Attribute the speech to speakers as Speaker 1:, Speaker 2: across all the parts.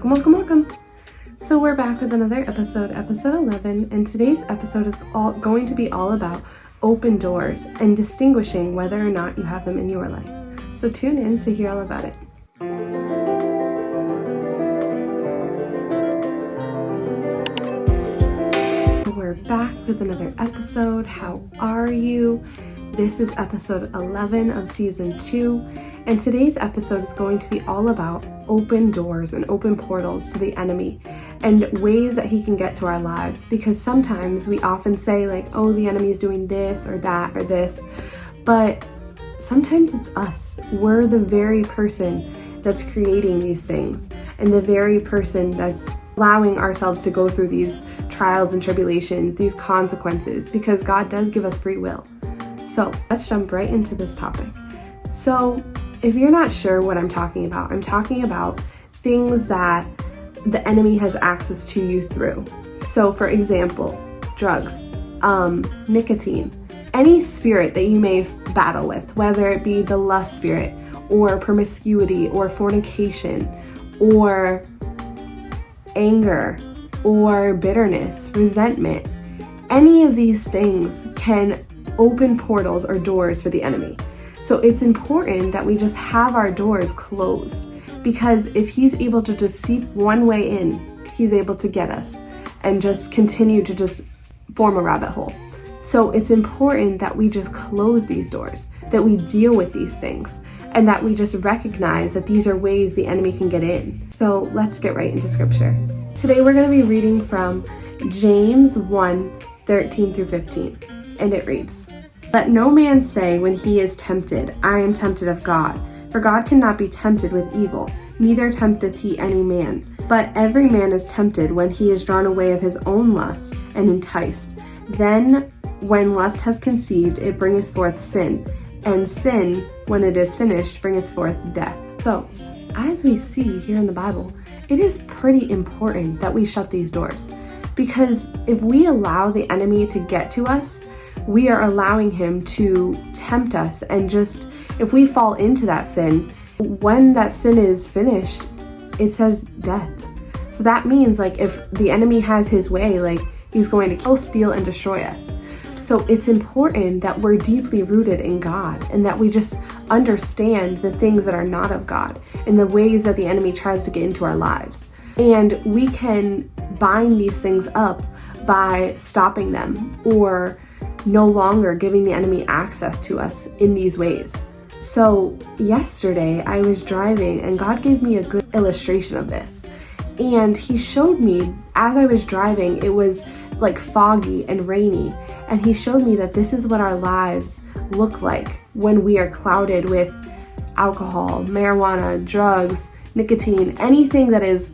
Speaker 1: Welcome. So we're back with another episode 11, and today's episode is going to be all about open doors and distinguishing whether or not you have them in your life. So tune in to hear all about it. We're back with another episode. How are you? This is episode 11 of season 2, and today's episode is going to be all about open doors and open portals to the enemy and ways that he can get to our lives, because sometimes we often say like, oh, the enemy is doing this or that or this, but sometimes it's us. We're the very person that's creating these things and the very person that's allowing ourselves to go through these trials and tribulations, these consequences, because God does give us free will. So let's jump right into this topic. So if you're not sure what I'm talking about things that the enemy has access to you through. So for example, drugs, nicotine, any spirit that you may battle with, whether it be the lust spirit or promiscuity or fornication or anger or bitterness, resentment, any of these things can open portals or doors for the enemy. So it's important that we just have our doors closed, because if he's able to just seep one way in, he's able to get us and just continue to just form a rabbit hole. So it's important that we just close these doors, that we deal with these things, and that we just recognize that these are ways the enemy can get in. So let's get right into scripture. Today we're going to be reading from James 1:13 through 15, and it reads, "Let no man say when he is tempted, I am tempted of God. For God cannot be tempted with evil, neither tempteth he any man. But every man is tempted when he is drawn away of his own lust and enticed. Then when lust has conceived, it bringeth forth sin. And sin, when it is finished, bringeth forth death." So, as we see here in the Bible, it is pretty important that we shut these doors. Because if we allow the enemy to get to us, we are allowing him to tempt us, and just if we fall into that sin, when that sin is finished, it says death. So that means like if the enemy has his way, like he's going to kill, steal, and destroy us. So it's important that we're deeply rooted in God and that we just understand the things that are not of God and the ways that the enemy tries to get into our lives. And we can bind these things up by stopping them or no longer giving the enemy access to us in these ways. So yesterday I was driving and God gave me a good illustration of this. And he showed me as I was driving, it was like foggy and rainy. And he showed me that this is what our lives look like when we are clouded with alcohol, marijuana, drugs, nicotine, anything that is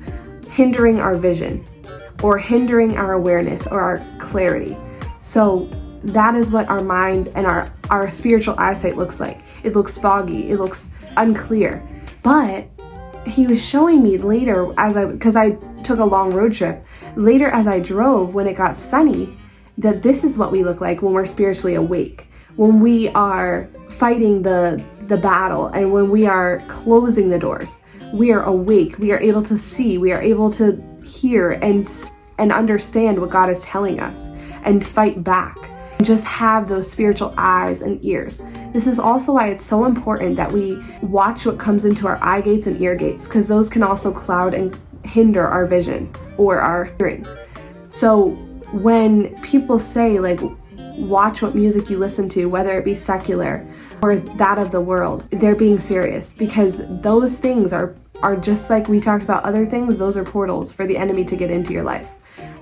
Speaker 1: hindering our vision or hindering our awareness or our clarity. So that is what our mind and our spiritual eyesight looks like. It looks foggy, it looks unclear. But he was showing me later because I took a long road trip, later as I drove when it got sunny, that this is what we look like when we're spiritually awake, when we are fighting the battle and when we are closing the doors. We are awake, we are able to see, we are able to hear and understand what God is telling us and fight back. Just have those spiritual eyes and ears. This is also why it's so important that we watch what comes into our eye gates and ear gates, because those can also cloud and hinder our vision or our hearing. So when people say like, watch what music you listen to, whether it be secular or that of the world, they're being serious, because those things are just like we talked about other things, those are portals for the enemy to get into your life.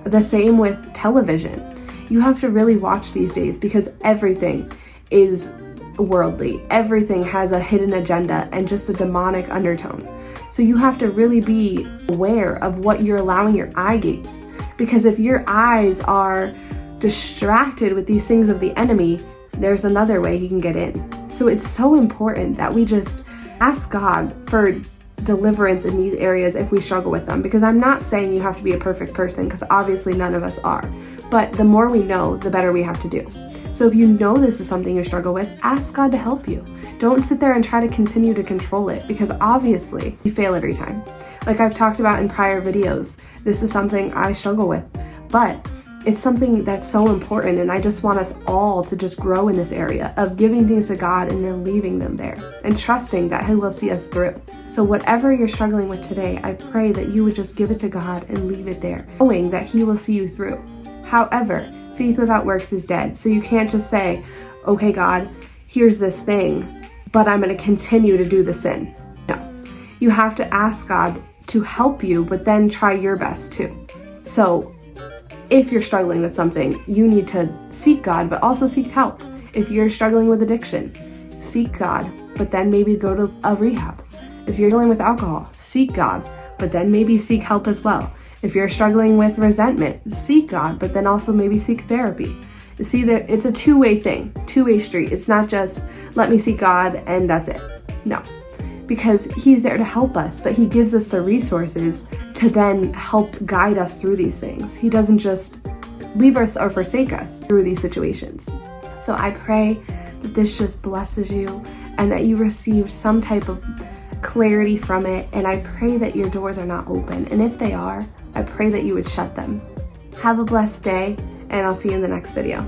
Speaker 1: The same with television. You have to really watch these days because everything is worldly. Everything has a hidden agenda and just a demonic undertone. So you have to really be aware of what you're allowing your eye gates, because if your eyes are distracted with these things of the enemy, there's another way he can get in. So it's so important that we just ask God for deliverance in these areas if we struggle with them, because I'm not saying you have to be a perfect person, because obviously none of us are, but the more we know, the better we have to do. So if you know this is something you struggle with, ask God to help you. Don't sit there and try to continue to control it, because obviously you fail every time. Like I've talked about in prior videos, this is something I struggle with, but it's something that's so important, and I just want us all to just grow in this area of giving things to God and then leaving them there and trusting that He will see us through. So whatever you're struggling with today, I pray that you would just give it to God and leave it there, knowing that He will see you through. However, faith without works is dead. So you can't just say, okay, God, here's this thing, but I'm going to continue to do the sin. No, you have to ask God to help you, but then try your best too. So if you're struggling with something, you need to seek God, but also seek help. If you're struggling with addiction, seek God, but then maybe go to a rehab. If you're dealing with alcohol, seek God, but then maybe seek help as well. If you're struggling with resentment, seek God, but then also maybe seek therapy. See that it's a two-way thing, two-way street. It's not just let me seek God and that's it. No, because He's there to help us, but He gives us the resources to then help guide us through these things. He doesn't just leave us or forsake us through these situations. So I pray that this just blesses you and that you receive some type of clarity from it. And I pray that your doors are not open. And if they are, I pray that you would shut them. Have a blessed day, and I'll see you in the next video.